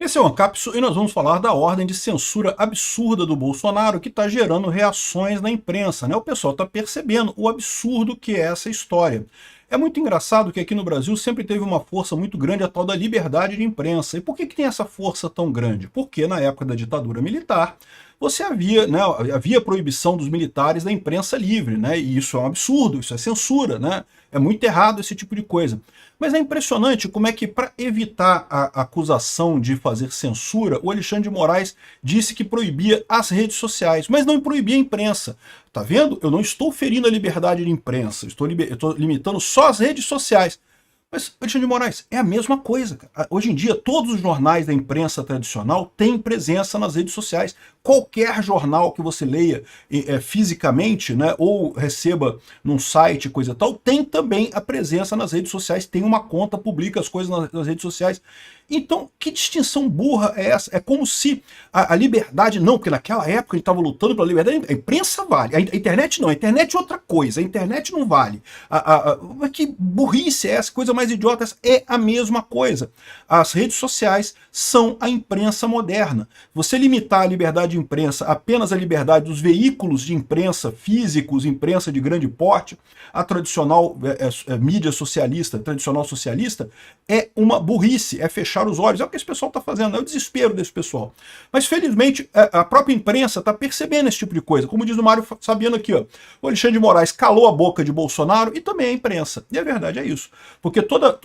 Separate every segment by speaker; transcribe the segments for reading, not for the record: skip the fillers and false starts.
Speaker 1: Esse é o Ancapsu e nós vamos falar da ordem de censura absurda do Bolsonaro que está gerando reações na imprensa, né? O pessoal está percebendo o absurdo que é essa história. É muito engraçado que aqui no Brasil sempre teve uma força muito grande a tal da liberdade de imprensa. E por que tem essa força tão grande? Porque na época da ditadura militar, você havia proibição dos militares da imprensa livre, né? E isso é um absurdo, isso é censura, né? É muito errado esse tipo de coisa. Mas é impressionante como é que, para evitar a acusação de fazer censura, o Alexandre de Moraes disse que proibia as redes sociais, mas não proibia a imprensa. Tá vendo? Eu não estou ferindo a liberdade de imprensa, eu estou limitando só as redes sociais. Mas, Alexandre de Moraes, é a mesma coisa, cara. Hoje em dia, todos os jornais da imprensa tradicional têm presença nas redes sociais. Qualquer jornal que você leia fisicamente, né, ou receba num site, coisa e tal, tem também a presença nas redes sociais, tem uma conta, publica as coisas nas redes sociais. Então, que distinção burra é essa? É como se a liberdade... Não, porque naquela época a gente estava lutando pela liberdade. A imprensa vale. A internet não. A internet é outra coisa. A internet não vale. Que burrice é essa? Coisa mais idiota. Essa é a mesma coisa. As redes sociais são a imprensa moderna. Você limitar a liberdade de imprensa apenas à liberdade dos veículos de imprensa físicos, imprensa de grande porte, a tradicional mídia socialista, tradicional socialista, é uma burrice. É fechar os olhos. É o que esse pessoal está fazendo, é o desespero desse pessoal. Mas felizmente a própria imprensa está percebendo esse tipo de coisa. Como diz o Mário Fabiano aqui, ó, o Alexandre de Moraes calou a boca de Bolsonaro e também a imprensa. E a verdade é isso. Porque toda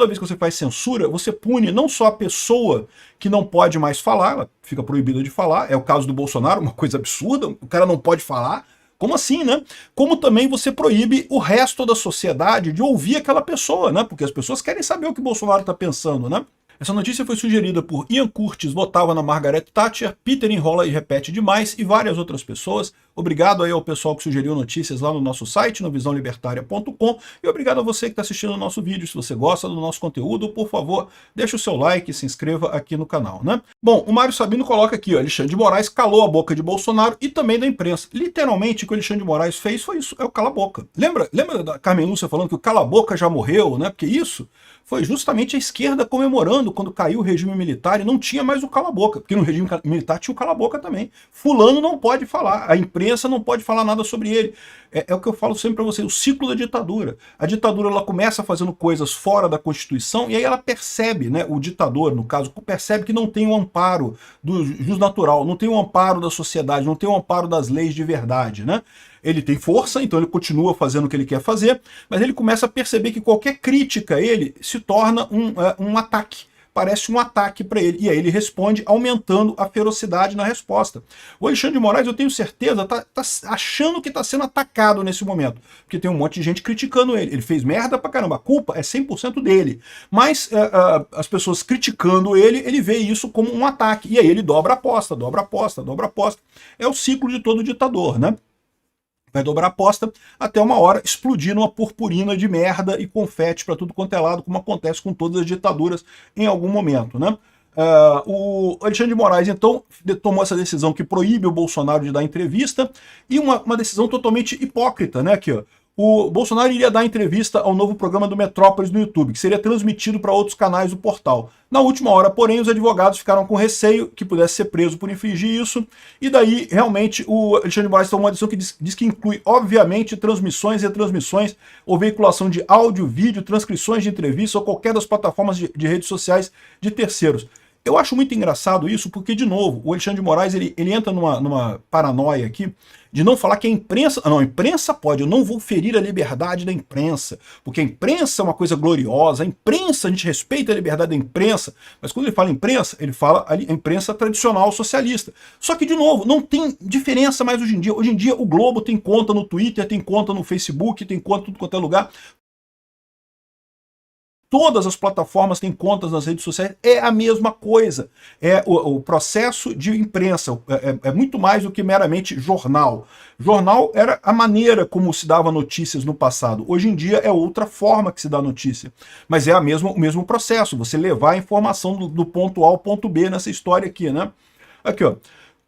Speaker 1: vez que você faz censura, você pune não só a pessoa que não pode mais falar, ela fica proibida de falar, é o caso do Bolsonaro, uma coisa absurda, o cara não pode falar. Como assim, né? Como também você proíbe o resto da sociedade de ouvir aquela pessoa, né? Porque as pessoas querem saber o que o Bolsonaro está pensando, né? Essa notícia foi sugerida por Ian Curtis, votava na Margaret Thatcher, Peter enrola e repete demais e várias outras pessoas. Obrigado aí ao pessoal que sugeriu notícias lá no nosso site, no visãolibertaria.com, e obrigado a você que está assistindo o nosso vídeo. Se você gosta do nosso conteúdo, por favor, deixa o seu like e se inscreva aqui no canal, né? Bom, o Mário Sabino coloca aqui, ó, Alexandre de Moraes calou a boca de Bolsonaro e também da imprensa. Literalmente, o que o Alexandre de Moraes fez foi isso, é o cala-boca. Lembra da Carmen Lúcia falando que o cala-boca já morreu, né? Porque isso foi justamente a esquerda comemorando quando caiu o regime militar e não tinha mais o cala-boca, porque no regime militar tinha o cala-boca também. Fulano não pode falar, a imprensa não pode falar nada sobre ele. É o que eu falo sempre para você, o ciclo da ditadura. A ditadura ela começa fazendo coisas fora da Constituição e aí ela percebe, né, o ditador, no caso, percebe que não tem o amparo do jus natural, não tem o amparo da sociedade, não tem o amparo das leis de verdade, né? Ele tem força, então ele continua fazendo o que ele quer fazer, mas ele começa a perceber que qualquer crítica a ele se torna um ataque. Parece um ataque para ele. E aí ele responde aumentando a ferocidade na resposta. O Alexandre de Moraes, eu tenho certeza, tá achando que está sendo atacado nesse momento. Porque tem um monte de gente criticando ele. Ele fez merda pra caramba. A culpa é 100% dele. Mas as pessoas criticando ele, ele vê isso como um ataque. E aí ele dobra a aposta, dobra a aposta, dobra a aposta. É o ciclo de todo ditador, né? Vai dobrar a aposta até uma hora explodir numa purpurina de merda e confete para tudo quanto é lado, como acontece com todas as ditaduras em algum momento, né? O Alexandre de Moraes, então, tomou essa decisão que proíbe o Bolsonaro de dar entrevista, e uma decisão totalmente hipócrita, né? Aqui, ó. O Bolsonaro iria dar entrevista ao novo programa do Metrópolis no YouTube, que seria transmitido para outros canais do portal. Na última hora, porém, os advogados ficaram com receio que pudesse ser preso por infringir isso, e daí, realmente, o Alexandre de Moraes tomou uma decisão que diz que inclui, obviamente, transmissões, retransmissões, ou veiculação de áudio, vídeo, transcrições de entrevistas, ou qualquer das plataformas de redes sociais de terceiros. Eu acho muito engraçado isso, porque, de novo, o Alexandre de Moraes ele entra numa paranoia aqui de não falar que a imprensa... Não, a imprensa pode, eu não vou ferir a liberdade da imprensa, porque a imprensa é uma coisa gloriosa, a imprensa, a gente respeita a liberdade da imprensa, mas quando ele fala imprensa, ele fala a imprensa tradicional socialista. Só que, de novo, não tem diferença mais hoje em dia. Hoje em dia o Globo tem conta no Twitter, tem conta no Facebook, tem conta em tudo quanto é lugar. Todas as plataformas têm contas nas redes sociais, é a mesma coisa. É o processo de imprensa, é muito mais do que meramente jornal. Jornal era a maneira como se dava notícias no passado. Hoje em dia é outra forma que se dá notícia. Mas é o mesmo processo, você levar a informação do ponto A ao ponto B nessa história aqui, né? Aqui, ó.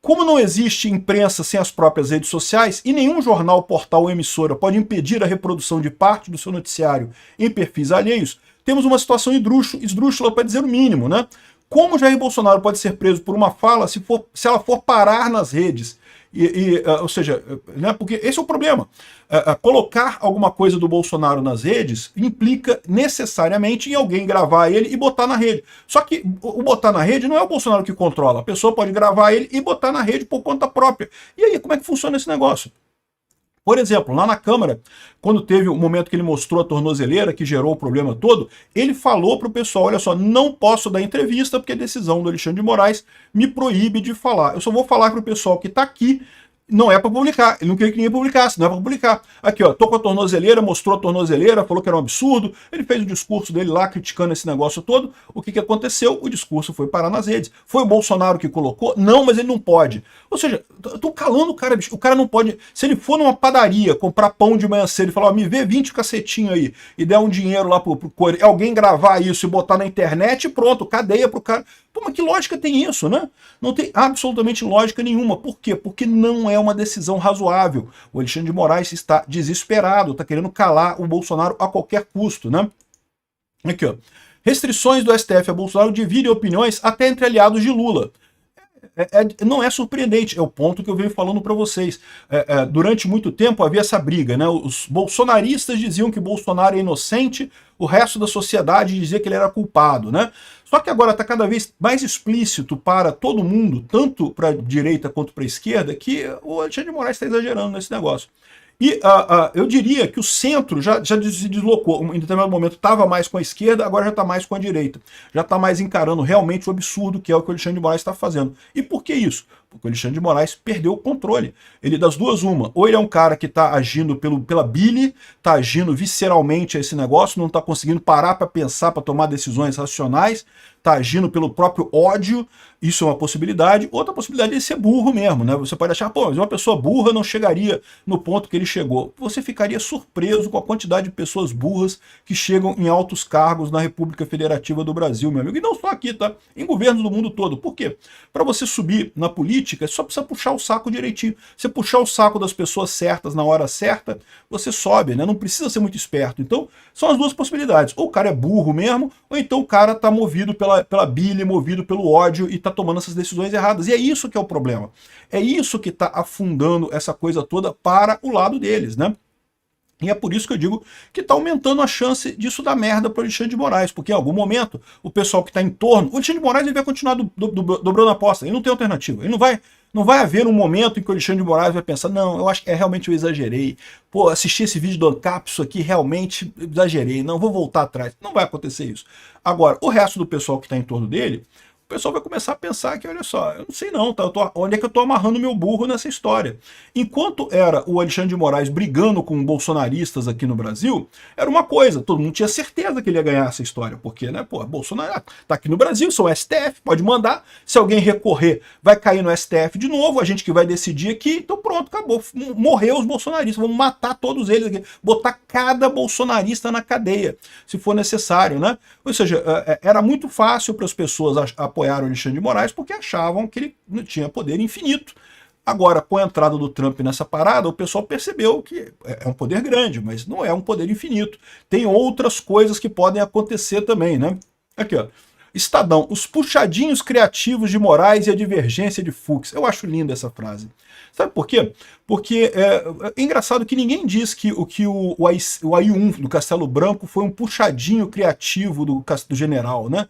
Speaker 1: Como não existe imprensa sem as próprias redes sociais e nenhum jornal, portal ou emissora pode impedir a reprodução de parte do seu noticiário em perfis alheios, temos uma situação esdrúxula para dizer o mínimo, né? Como Jair Bolsonaro pode ser preso por uma fala se ela for parar nas redes? Ou seja, né, porque esse é o problema. Colocar alguma coisa do Bolsonaro nas redes implica necessariamente em alguém gravar ele e botar na rede. Só que o botar na rede não é o Bolsonaro que controla. A pessoa pode gravar ele e botar na rede por conta própria. E aí, como é que funciona esse negócio? Por exemplo, lá na Câmara, quando teve o momento que ele mostrou a tornozeleira, que gerou o problema todo, ele falou para o pessoal, olha só, não posso dar entrevista porque a decisão do Alexandre de Moraes me proíbe de falar. Eu só vou falar para o pessoal que está aqui, não é para publicar. Ele não queria que ninguém publicasse, não é para publicar. Aqui, ó, tô com a tornozeleira, mostrou a tornozeleira, falou que era um absurdo. Ele fez o discurso dele lá, criticando esse negócio todo. O que aconteceu? O discurso foi parar nas redes. Foi o Bolsonaro que colocou? Não, mas ele não pode. Ou seja, eu tô calando o cara, bicho. O cara não pode... Se ele for numa padaria, comprar pão de manhã cedo e falar, ó, me vê 20 cacetinhos aí, e der um dinheiro lá pro alguém gravar isso e botar na internet, pronto, cadeia pro cara. Pô, mas que lógica tem isso, né? Não tem absolutamente lógica nenhuma. Por quê? Porque não é uma decisão razoável. O Alexandre de Moraes está desesperado, está querendo calar o Bolsonaro a qualquer custo, né? Aqui, ó. Restrições do STF a Bolsonaro dividem opiniões até entre aliados de Lula. Não é surpreendente, é o ponto que eu venho falando para vocês. Durante muito tempo havia essa briga, né? Os bolsonaristas diziam que Bolsonaro é inocente, o resto da sociedade dizia que ele era culpado, né? Só que agora está cada vez mais explícito para todo mundo, tanto para a direita quanto para a esquerda, que o Alexandre de Moraes está exagerando nesse negócio. E eu diria que o centro já se deslocou. Em determinado momento estava mais com a esquerda, agora já está mais com a direita. Já está mais encarando realmente o absurdo que é o que o Alexandre de Moraes está fazendo. E por que isso? Porque o Alexandre de Moraes perdeu o controle. Ele, das duas, uma. Ou ele é um cara que está agindo pela bile, está agindo visceralmente a esse negócio, não está conseguindo parar para pensar, para tomar decisões racionais, está agindo pelo próprio ódio, isso é uma possibilidade. Outra possibilidade é ele ser burro mesmo, né? Você pode achar, pô, mas uma pessoa burra não chegaria no ponto que ele chegou. Você ficaria surpreso com a quantidade de pessoas burras que chegam em altos cargos na República Federativa do Brasil, meu amigo. E não só aqui, tá? Em governos do mundo todo. Por quê? Para você subir na política, só precisa puxar o saco direitinho. Você puxar o saco das pessoas certas na hora certa, você sobe, né? Não precisa ser muito esperto. Então, são as duas possibilidades. Ou o cara é burro mesmo, ou então o cara tá movido pela bile, movido pelo ódio e tá tomando essas decisões erradas. E é isso que é o problema. É isso que tá afundando essa coisa toda para o lado deles, né? E é por isso que eu digo que está aumentando a chance disso dar merda para o Alexandre de Moraes, porque em algum momento o pessoal que está em torno... O Alexandre de Moraes ele vai continuar dobrando a aposta, ele não tem alternativa. Ele não vai haver um momento em que o Alexandre de Moraes vai pensar, não, eu acho que realmente eu exagerei. Pô, assisti esse vídeo do Ancap, isso aqui realmente exagerei, não, vou voltar atrás. Não vai acontecer isso. Agora, o resto do pessoal que está em torno dele... O pessoal vai começar a pensar que, olha só, eu não sei não, tá? Onde é que eu tô amarrando meu burro nessa história? Enquanto era o Alexandre de Moraes brigando com bolsonaristas aqui no Brasil, era uma coisa, todo mundo tinha certeza que ele ia ganhar essa história, porque, né, pô, Bolsonaro tá aqui no Brasil, são o STF, pode mandar, se alguém recorrer, vai cair no STF de novo, a gente que vai decidir aqui, então pronto, acabou, morreu os bolsonaristas, vamos matar todos eles aqui, botar cada bolsonarista na cadeia, se for necessário, né? Ou seja, era muito fácil para as pessoas apoiar o Alexandre de Moraes porque achavam que ele tinha poder infinito. Agora, com a entrada do Trump nessa parada, o pessoal percebeu que é um poder grande, mas não é um poder infinito. Tem outras coisas que podem acontecer também, né? Aqui, ó. Estadão, os puxadinhos criativos de Moraes e a divergência de Fux. Eu acho linda essa frase. Sabe por quê? Porque é engraçado que ninguém diz que o AI-1 do Castelo Branco foi um puxadinho criativo do general, né?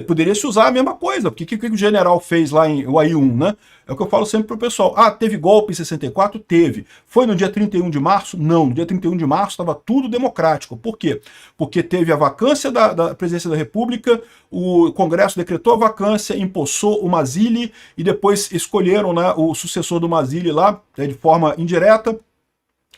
Speaker 1: Poderia se usar a mesma coisa, porque o que o general fez lá em AI-1, né? É o que eu falo sempre pro pessoal. Ah, teve golpe em 64? Teve. Foi no dia 31 de março? Não. No dia 31 de março estava tudo democrático. Por quê? Porque teve a vacância da presidência da República, o Congresso decretou a vacância, empossou o Mazzilli e depois escolheram, né, o sucessor do Mazzilli lá, de forma indireta.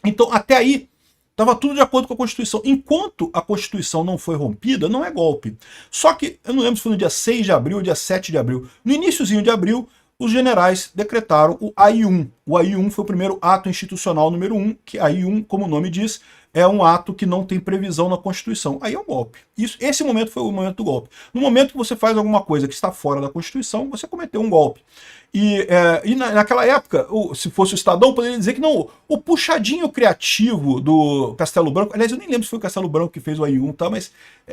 Speaker 1: Então, até aí, estava tudo de acordo com a Constituição. Enquanto a Constituição não foi rompida, não é golpe. Só que, eu não lembro se foi no dia 6 de abril ou dia 7 de abril. No iniciozinho de abril, os generais decretaram o AI-1. O AI-1 foi o primeiro ato institucional número 1, que AI-1, como o nome diz, é um ato que não tem previsão na Constituição. Aí é um golpe. Esse momento foi o momento do golpe. No momento que você faz alguma coisa que está fora da Constituição, você cometeu um golpe. E naquela época, se fosse o Estadão, poderia dizer que não, o puxadinho criativo do Castelo Branco, aliás, eu nem lembro se foi o Castelo Branco que fez o AI-1, tá? Mas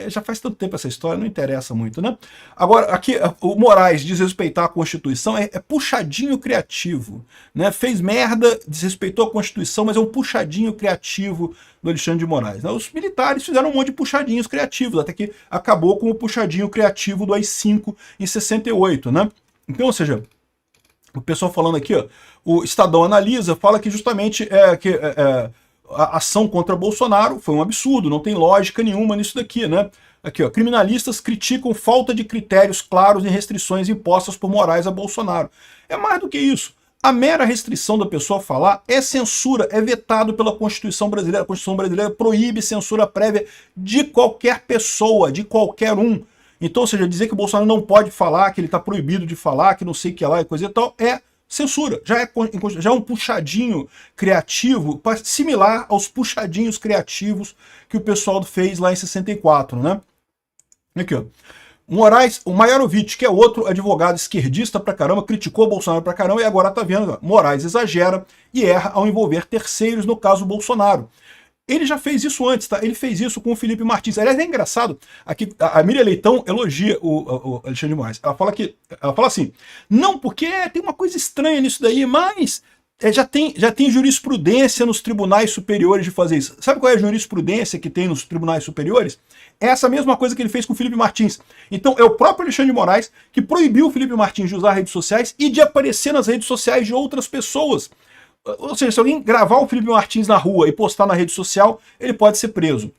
Speaker 1: já faz tanto tempo essa história, não interessa muito, né? Agora, aqui, o Moraes desrespeitar a Constituição é puxadinho criativo, né? Fez merda, desrespeitou a Constituição, mas é um puxadinho criativo do Alexandre de Moraes, né? Os militares fizeram um monte de puxadinhos criativos, até que acabou com o puxadinho criativo do AI-5 em 68, né? Então, ou seja, o pessoal falando aqui, ó, o Estadão Analisa fala que justamente a ação contra Bolsonaro foi um absurdo, não tem lógica nenhuma nisso daqui, né? Aqui, ó, criminalistas criticam falta de critérios claros em restrições impostas por Moraes a Bolsonaro. É mais do que isso. A mera restrição da pessoa falar é censura, é vetado pela Constituição brasileira. A Constituição brasileira proíbe censura prévia de qualquer pessoa, de qualquer um. Então, ou seja, dizer que o Bolsonaro não pode falar, que ele está proibido de falar, que não sei o que lá e coisa e tal, é censura. Já é um puxadinho criativo, similar aos puxadinhos criativos que o pessoal fez lá em 64, né? Aqui, ó. Moraes, o Maiarovitch, que é outro advogado esquerdista pra caramba, criticou o Bolsonaro pra caramba e agora tá vendo, ó, Moraes exagera e erra ao envolver terceiros no caso Bolsonaro. Ele já fez isso antes, tá? Ele fez isso com o Felipe Martins. Aliás, é engraçado, aqui a Miriam Leitão elogia o Alexandre de Moraes. Ela fala assim, não, porque tem uma coisa estranha nisso daí, mas já tem jurisprudência nos tribunais superiores de fazer isso. Sabe qual é a jurisprudência que tem nos tribunais superiores? É essa mesma coisa que ele fez com o Felipe Martins. Então é o próprio Alexandre de Moraes que proibiu o Felipe Martins de usar redes sociais e de aparecer nas redes sociais de outras pessoas. Ou seja, se alguém gravar o Felipe Martins na rua e postar na rede social, ele pode ser preso.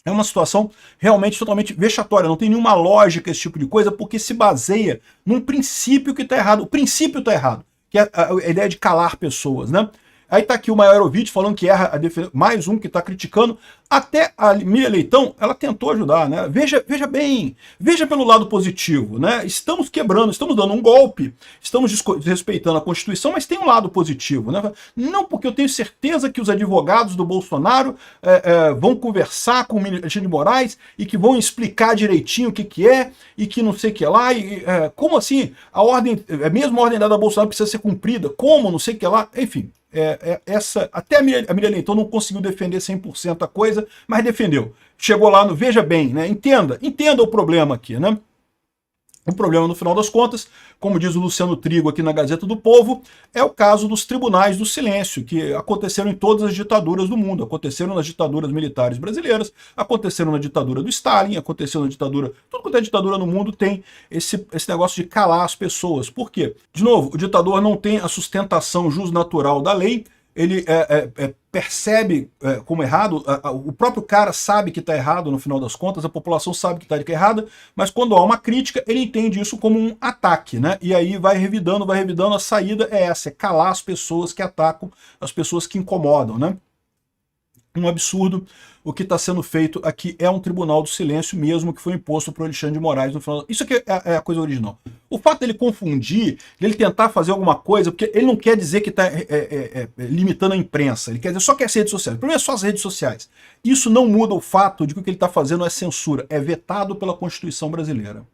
Speaker 1: É uma situação realmente totalmente vexatória, não tem nenhuma lógica esse tipo de coisa, porque se baseia num princípio que está errado. O princípio está errado, que é a ideia de calar pessoas, né? Aí tá aqui o Maiarovitch falando que erra a defesa, mais um que está criticando. Até a Miriam Leitão, ela tentou ajudar, né? Veja bem, veja pelo lado positivo, né? Estamos quebrando, estamos dando um golpe, estamos desrespeitando a Constituição, mas tem um lado positivo, né? Não, porque eu tenho certeza que os advogados do Bolsonaro vão conversar com o Alexandre de Moraes e que vão explicar direitinho o que é e que não sei o que lá. Como assim? A mesma ordem dada a Bolsonaro precisa ser cumprida? Como? Não sei o que lá. Enfim. Até a Miriam Leitão não conseguiu defender 100% a coisa, mas defendeu. Chegou lá no veja bem, né? Entenda o problema aqui, né? O problema, no final das contas, como diz o Luciano Trigo aqui na Gazeta do Povo, é o caso dos tribunais do silêncio, que aconteceram em todas as ditaduras do mundo. Aconteceram nas ditaduras militares brasileiras, aconteceram na ditadura do Stalin, aconteceu na ditadura... Tudo quanto é ditadura no mundo tem esse negócio de calar as pessoas. Por quê? De novo, o ditador não tem a sustentação jusnatural da lei, ele percebe como errado, o próprio cara sabe que está errado no final das contas, a população sabe que está errada, mas quando há uma crítica, ele entende isso como um ataque, né? E aí vai revidando, a saída é essa, é calar as pessoas que atacam, as pessoas que incomodam, né? Um absurdo. O que está sendo feito aqui é um tribunal do silêncio mesmo que foi imposto para o Alexandre de Moraes no final. Isso aqui é a coisa original. O fato dele confundir, dele tentar fazer alguma coisa, porque ele não quer dizer que está limitando a imprensa, ele quer dizer só que as redes sociais. O problema é só as redes sociais. Isso não muda o fato de que o que ele está fazendo é censura, é vetado pela Constituição brasileira.